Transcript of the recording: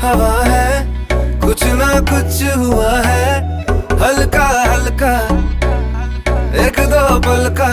हवा है, कुछ ना कुछ हुआ है, हल्का हल्का एक दो पल का